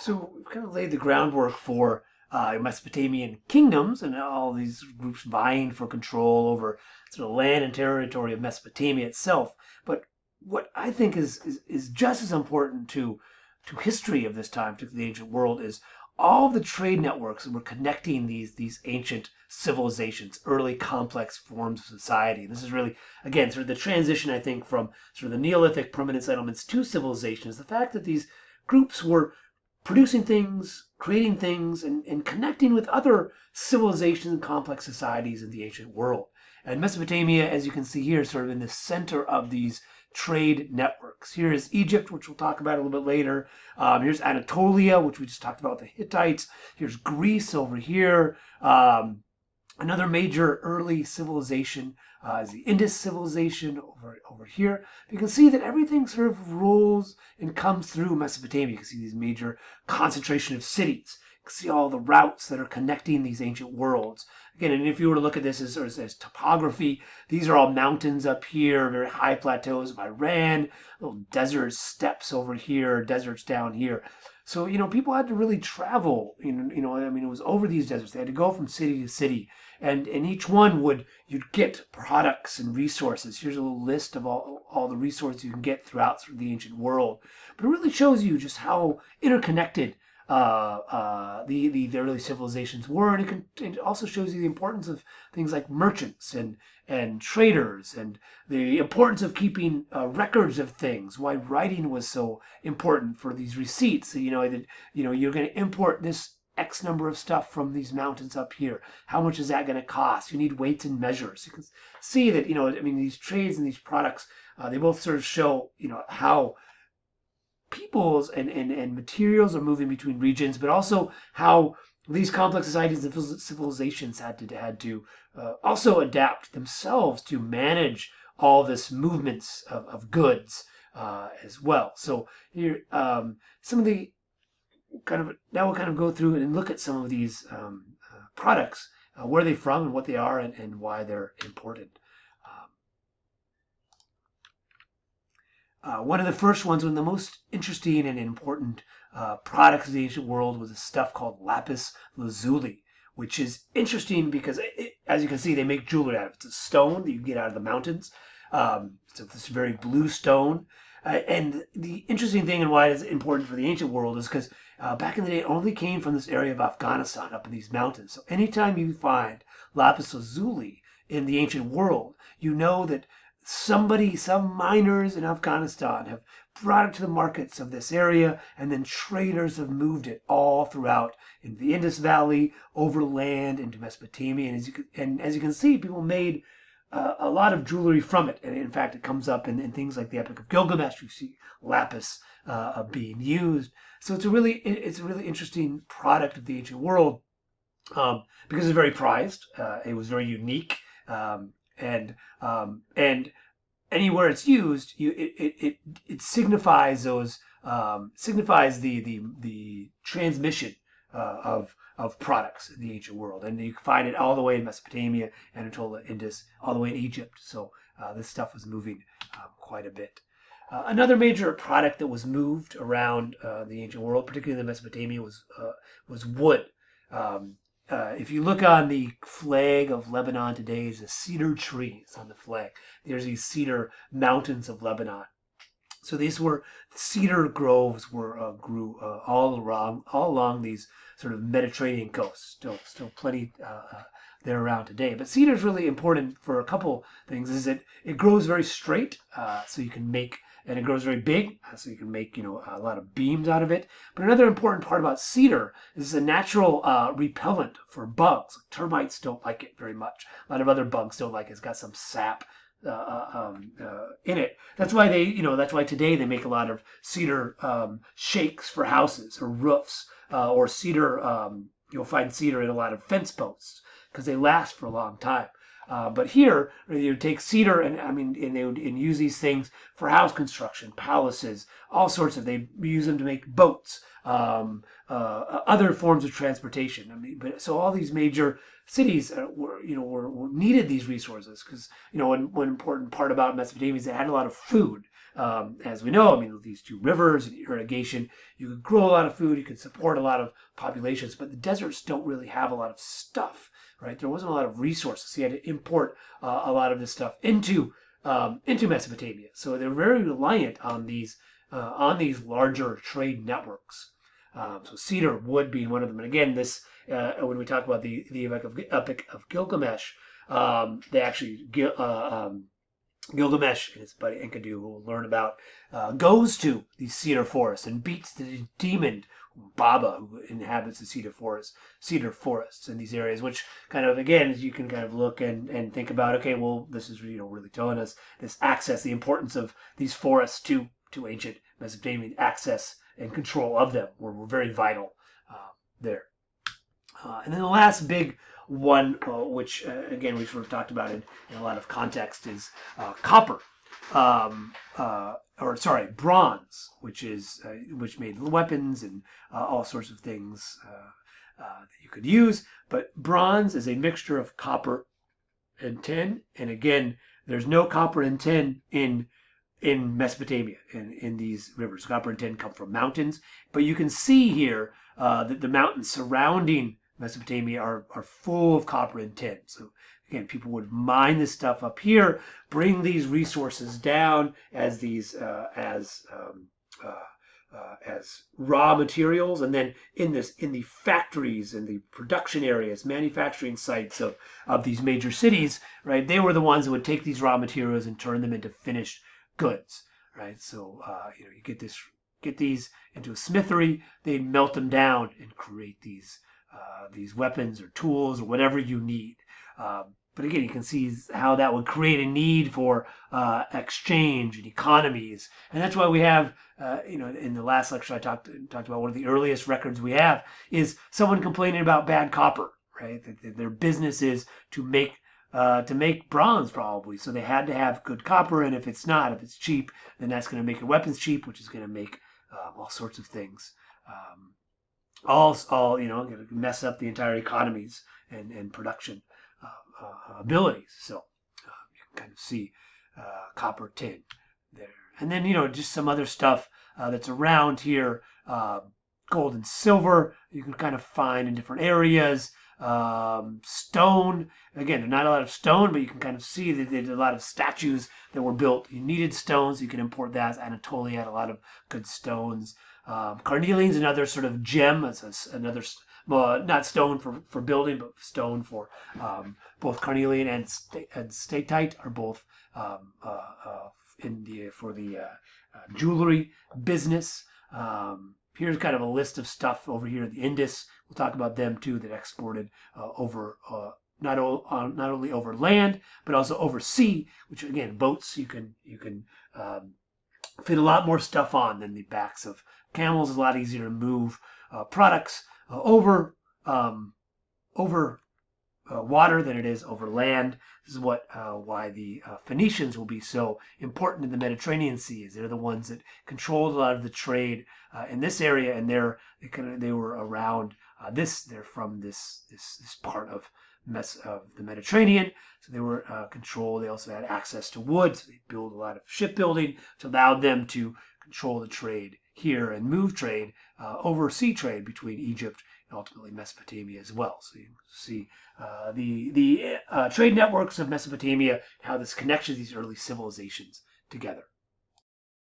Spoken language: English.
So we've kind of laid the groundwork for Mesopotamian kingdoms and all these groups vying for control over sort of land and territory of Mesopotamia itself. But what I think is just as important to history of this time, to the ancient world, is all the trade networks that were connecting these ancient civilizations, early complex forms of society. This is really, again, sort of the transition, I think, from sort of the Neolithic permanent settlements to civilization, is the fact that these groups were producing things, creating things, and connecting with other civilizations and complex societies in the ancient world. And Mesopotamia, as you can see here, is sort of in the center of these trade networks. Here is Egypt, which we'll talk about a little bit later. Here's Anatolia, which we just talked about, the Hittites. Here's Greece over here. Another major early civilization is the Indus civilization over here. You can see that everything sort of rolls and comes through Mesopotamia. You can see these major concentration of cities. You can see all the routes that are connecting these ancient worlds. Again, and if you were to look at this as topography, these are all mountains up here, very high plateaus of Iran, little desert steppes over here, deserts down here. So, people had to really travel, I mean, it was over these deserts. They had to go from city to city, and in each one you'd get products and resources. Here's a little list of all the resources you can get throughout the ancient world. But it really shows you just how interconnected the early civilizations were, and it also shows you the importance of things like merchants and traders, and the importance of keeping records of things. Why writing was so important for these receipts. You're going to import this X number of stuff from these mountains up here. How much is that going to cost? You need weights and measures. You can see that, I mean, these trades and these products, they both sort of show, how peoples and materials are moving between regions, but also how these complex societies and civilizations had to also adapt themselves to manage all this movements of goods as well. So here, some of the now we'll kind of go through and look at some of these products, where they're from and what they are, and why they're important. One of the first ones, one of the most interesting and important products of the ancient world, was a stuff called lapis lazuli, which is interesting because, as you can see, they make jewelry out of it. It's a stone that you get out of the mountains. It's this very blue stone. And the interesting thing and why it is important for the ancient world is because back in the day, it only came from this area of Afghanistan up in these mountains. So anytime you find lapis lazuli in the ancient world, you know that some miners in Afghanistan have brought it to the markets of this area, and then traders have moved it all throughout in the Indus Valley, overland into Mesopotamia. And as you can see, people made a lot of jewelry from it. And in fact, it comes up in things like the Epic of Gilgamesh. You see lapis being used. So it's a really interesting product of the ancient world, because it's very prized. It was very unique. And anywhere it's used, it signifies the transmission of products in the ancient world, and you can find it all the way in Mesopotamia, Anatolia, Indus, all the way in Egypt. So this stuff was moving quite a bit. Another major product that was moved around the ancient world, particularly in Mesopotamia, was wood. If you look on the flag of Lebanon today, is a cedar trees on the flag. There's these cedar mountains of Lebanon. So these were cedar groves grew all along these sort of Mediterranean coasts. Still plenty there around today. But cedar is really important for a couple things. Is it grows very straight, so you can make, and it grows very big, so you can make a lot of beams out of it. But another important part about cedar is it's a natural repellent for bugs. Termites don't like it very much. A lot of other bugs don't like it. It's got some sap in it. That's why that's why today they make a lot of cedar shakes for houses or roofs, or cedar. You'll find cedar in a lot of fence posts because they last for a long time. But here, you take cedar and they would use these things for house construction, palaces, all sorts of. They use them to make boats, other forms of transportation. So all these major cities were needed these resources because one important part about Mesopotamia is they had a lot of food. as we know, I mean, these two rivers and irrigation, you could grow a lot of food, you could support a lot of populations, but the deserts don't really have a lot of stuff, right? There wasn't a lot of resources. So you had to import a lot of this stuff into Mesopotamia. So they're very reliant on these larger trade networks. So cedar wood being one of them. And again, this when we talk about the Epic of Gilgamesh, they actually Gilgamesh and his buddy Enkidu, who we'll learn about, goes to these cedar forests and beats the demon Baba, who inhabits the cedar forests in these areas, which kind of, again, you can kind of look and think about, okay, well, this is, really telling us this access, the importance of these forests to ancient Mesopotamian access and control of them were very vital there. And then the last big one, which again we sort of talked about in a lot of context, is copper, bronze, which made weapons and all sorts of things that you could use. But bronze is a mixture of copper and tin, and again, there's no copper and tin in Mesopotamia, in these rivers. Copper and tin come from mountains, but you can see here that the mountains surrounding Mesopotamia are full of copper and tin. So again, people would mine this stuff up here, bring these resources down as raw materials, and then in the factories and the production areas, manufacturing sites of these major cities, right? They were the ones that would take these raw materials and turn them into finished goods, right? So you get these into a smithery, they melt them down and create these weapons or tools or whatever you need. But again, you can see how that would create a need for exchange and economies, and that's why we have, in the last lecture I talked about one of the earliest records we have is someone complaining about bad copper, right? Their business is to make bronze, probably, so they had to have good copper, and if it's cheap, then that's going to make your weapons cheap, which is going to make all sorts of things. All going to mess up the entire economies and production abilities. So you can kind of see copper, tin there, and then just some other stuff that's around here. Gold and silver you can kind of find in different areas. Stone, again, there's not a lot of stone, but you can kind of see that there's a lot of statues that were built. You needed stones, you can import that. Anatolia had a lot of good stones. Carnelian's another sort of gem. It's another, well, not stone for building, but stone for both carnelian and statite are both for the jewelry business. Here's kind of a list of stuff over here. The Indus, we'll talk about them too, that exported over not only over land but also over sea. Which again, boats you can fit a lot more stuff on than the backs of camels. It's a lot easier to move products over water than it is over land. This is why the Phoenicians will be so important in the Mediterranean Sea. They're the ones that controlled a lot of the trade in this area, and they were around this. They're from this part of the Mediterranean, so they were controlled. They also had access to wood, so they built a lot of shipbuilding, which allowed them to control the trade here and move trade over sea trade between Egypt and ultimately Mesopotamia as well. So you can see the trade networks of Mesopotamia, how this connects these early civilizations together.